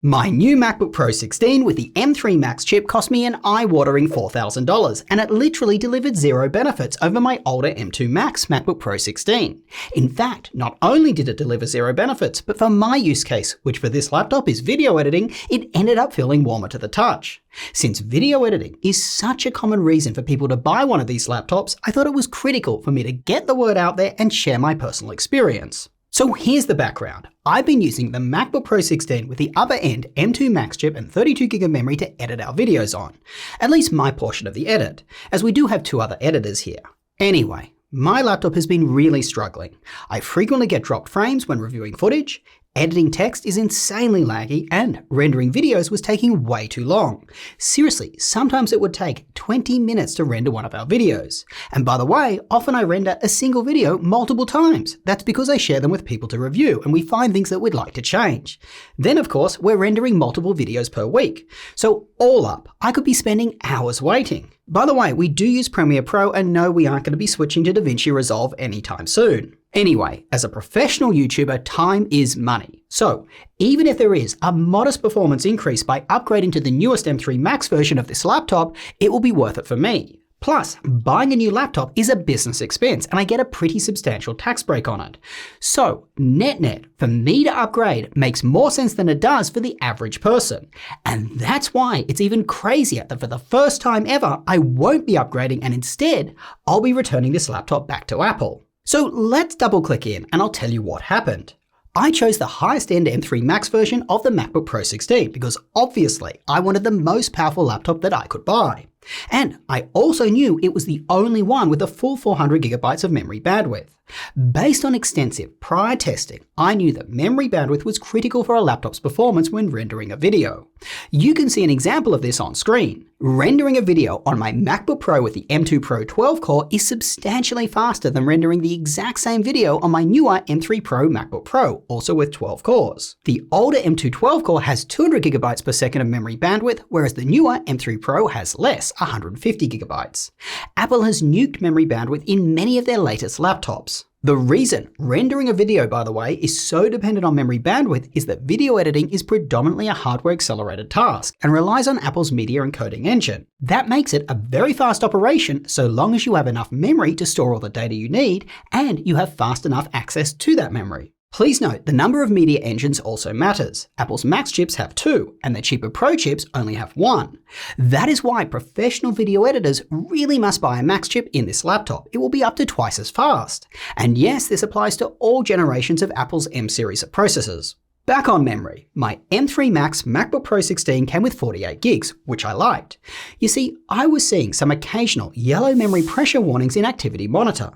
My new MacBook Pro 16 with the M3 Max chip cost me an eye-watering $4,000, and it literally delivered zero benefits over my older M2 Max MacBook Pro 16. In fact, not only did it deliver zero benefits, but for my use case, which for this laptop is video editing, it ended up feeling warmer to the touch. Since video editing is such a common reason for people to buy one of these laptops, I thought it was critical for me to get the word out there and share my personal experience. So here's the background. I've been using the MacBook Pro 16 with the upper end M2 Max chip and 32GB of memory to edit our videos on. At least my portion of the edit, as we do have two other editors here. Anyway, my laptop has been really struggling. I frequently get dropped frames when reviewing footage, editing text is insanely laggy, and rendering videos was taking way too long. Seriously, sometimes it would take 20 minutes to render one of our videos. And by the way, often I render a single video multiple times. That's because I share them with people to review and we find things that we'd like to change. Then of course, we're rendering multiple videos per week. So all up, I could be spending hours waiting. By the way, we do use Premiere Pro and no, we aren't going to be switching to DaVinci Resolve anytime soon. Anyway, as a professional YouTuber, time is money. So even if there is a modest performance increase by upgrading to the newest M3 Max version of this laptop, it will be worth it for me. Plus, buying a new laptop is a business expense and I get a pretty substantial tax break on it. So net-net, for me to upgrade makes more sense than it does for the average person. And that's why it's even crazier that for the first time ever, I won't be upgrading and instead, I'll be returning this laptop back to Apple. So let's double click in and I'll tell you what happened. I chose the highest end M3 Max version of the MacBook Pro 16 because obviously I wanted the most powerful laptop that I could buy. And I also knew it was the only one with a full 400GB of memory bandwidth. Based on extensive prior testing, I knew that memory bandwidth was critical for a laptop's performance when rendering a video. You can see an example of this on screen. Rendering a video on my MacBook Pro with the M2 Pro 12-core is substantially faster than rendering the exact same video on my newer M3 Pro MacBook Pro, also with 12 cores. The older M2 12-core has 200GB per second of memory bandwidth, whereas the newer M3 Pro has less, 150GB. Apple has nuked memory bandwidth in many of their latest laptops. The reason rendering a video, by the way, is so dependent on memory bandwidth is that video editing is predominantly a hardware-accelerated task and relies on Apple's media encoding engine. That makes it a very fast operation so long as you have enough memory to store all the data you need and you have fast enough access to that memory. Please note, the number of media engines also matters. Apple's Max chips have 2, and their cheaper Pro chips only have 1. That is why professional video editors really must buy a Max chip in this laptop. It will be up to twice as fast. And yes, this applies to all generations of Apple's M series of processors. Back on memory, my M3 Max MacBook Pro 16 came with 48GB, which I liked. You see, I was seeing some occasional yellow memory pressure warnings in Activity Monitor.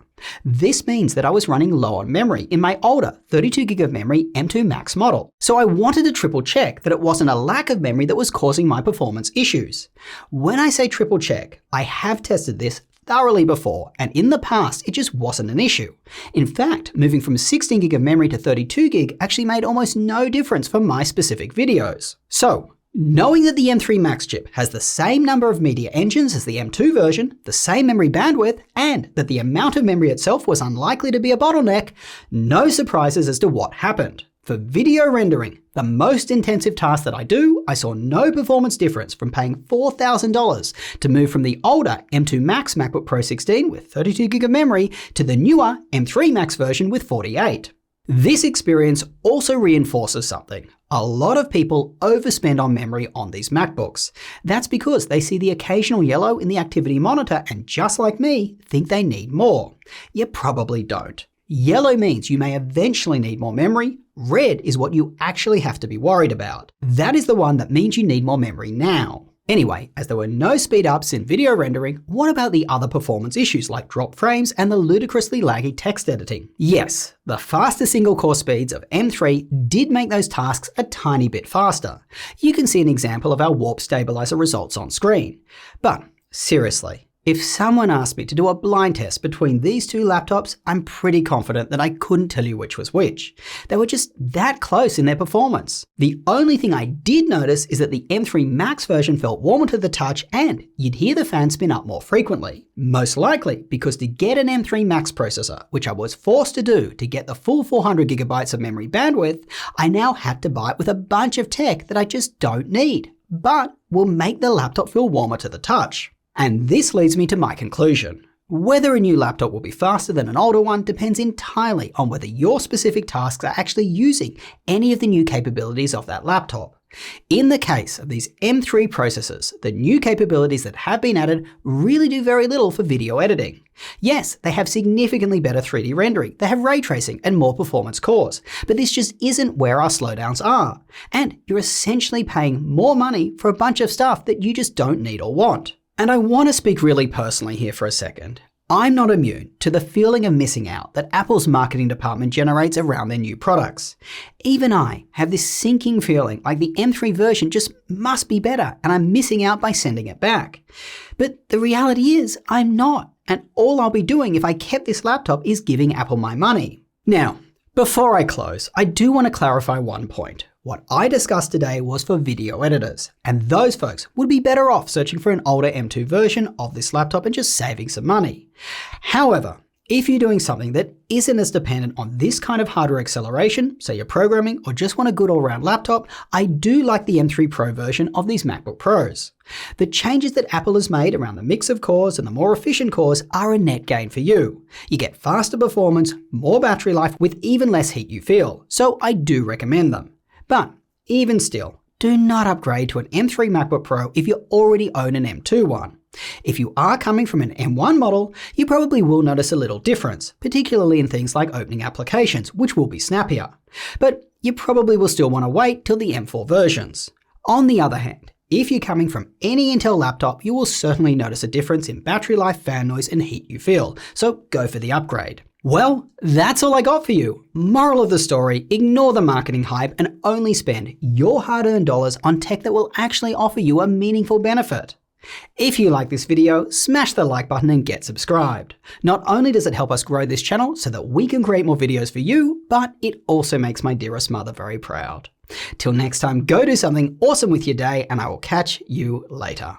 This means that I was running low on memory in my older 32GB of memory M2 Max model. So I wanted to triple check that it wasn't a lack of memory that was causing my performance issues. When I say triple check, I have tested this thoroughly before, and in the past, it just wasn't an issue. In fact, moving from 16GB of memory to 32GB actually made almost no difference for my specific videos. So, knowing that the M3 Max chip has the same number of media engines as the M2 version, the same memory bandwidth, and that the amount of memory itself was unlikely to be a bottleneck, no surprises as to what happened. For video rendering, the most intensive task that I do, I saw no performance difference from paying $4,000 to move from the older M2 Max MacBook Pro 16 with 32GB of memory to the newer M3 Max version with 48. This experience also reinforces something. A lot of people overspend on memory on these MacBooks. That's because they see the occasional yellow in the activity monitor and just like me, think they need more. You probably don't. Yellow means you may eventually need more memory. Red is what you actually have to be worried about. That is the one that means you need more memory now. Anyway, as there were no speed ups in video rendering, what about the other performance issues like drop frames and the ludicrously laggy text editing? Yes, the faster single core speeds of M3 did make those tasks a tiny bit faster. You can see an example of our warp stabilizer results on screen. But seriously, If someone asked me to do a blind test between these two laptops, I'm pretty confident that I couldn't tell you which was which. They were just that close in their performance. The only thing I did notice is that the M3 Max version felt warmer to the touch and you'd hear the fan spin up more frequently. Most likely because to get an M3 Max processor, which I was forced to do to get the full 400GB of memory bandwidth, I now had to buy it with a bunch of tech that I just don't need, but will make the laptop feel warmer to the touch. And this leads me to my conclusion. Whether a new laptop will be faster than an older one depends entirely on whether your specific tasks are actually using any of the new capabilities of that laptop. In the case of these M3 processors, the new capabilities that have been added really do very little for video editing. Yes, they have significantly better 3D rendering, they have ray tracing and more performance cores, but this just isn't where our slowdowns are. And you're essentially paying more money for a bunch of stuff that you just don't need or want. And I want to speak really personally here for a second. I'm not immune to the feeling of missing out that Apple's marketing department generates around their new products. Even I have this sinking feeling like the M3 version just must be better and I'm missing out by sending it back. But the reality is I'm not, and all I'll be doing if I kept this laptop is giving Apple my money. Now, before I close, I do want to clarify one point. What I discussed today was for video editors, and those folks would be better off searching for an older M2 version of this laptop and just saving some money. However, if you're doing something that isn't as dependent on this kind of hardware acceleration, say you're programming or just want a good all-round laptop, I do like the M3 Pro version of these MacBook Pros. The changes that Apple has made around the mix of cores and the more efficient cores are a net gain for you. You get faster performance, more battery life with even less heat you feel, so I do recommend them. But even still, do not upgrade to an M3 MacBook Pro if you already own an M2 one. If you are coming from an M1 model, you probably will notice a little difference, particularly in things like opening applications, which will be snappier. But you probably will still want to wait till the M4 versions. On the other hand, if you're coming from any Intel laptop, you will certainly notice a difference in battery life, fan noise, and heat you feel, so go for the upgrade. Well, that's all I got for you. Moral of the story, ignore the marketing hype and only spend your hard-earned dollars on tech that will actually offer you a meaningful benefit. If you like this video, smash the like button and get subscribed. Not only does it help us grow this channel so that we can create more videos for you, but it also makes my dearest mother very proud. Till next time, go do something awesome with your day and I will catch you later.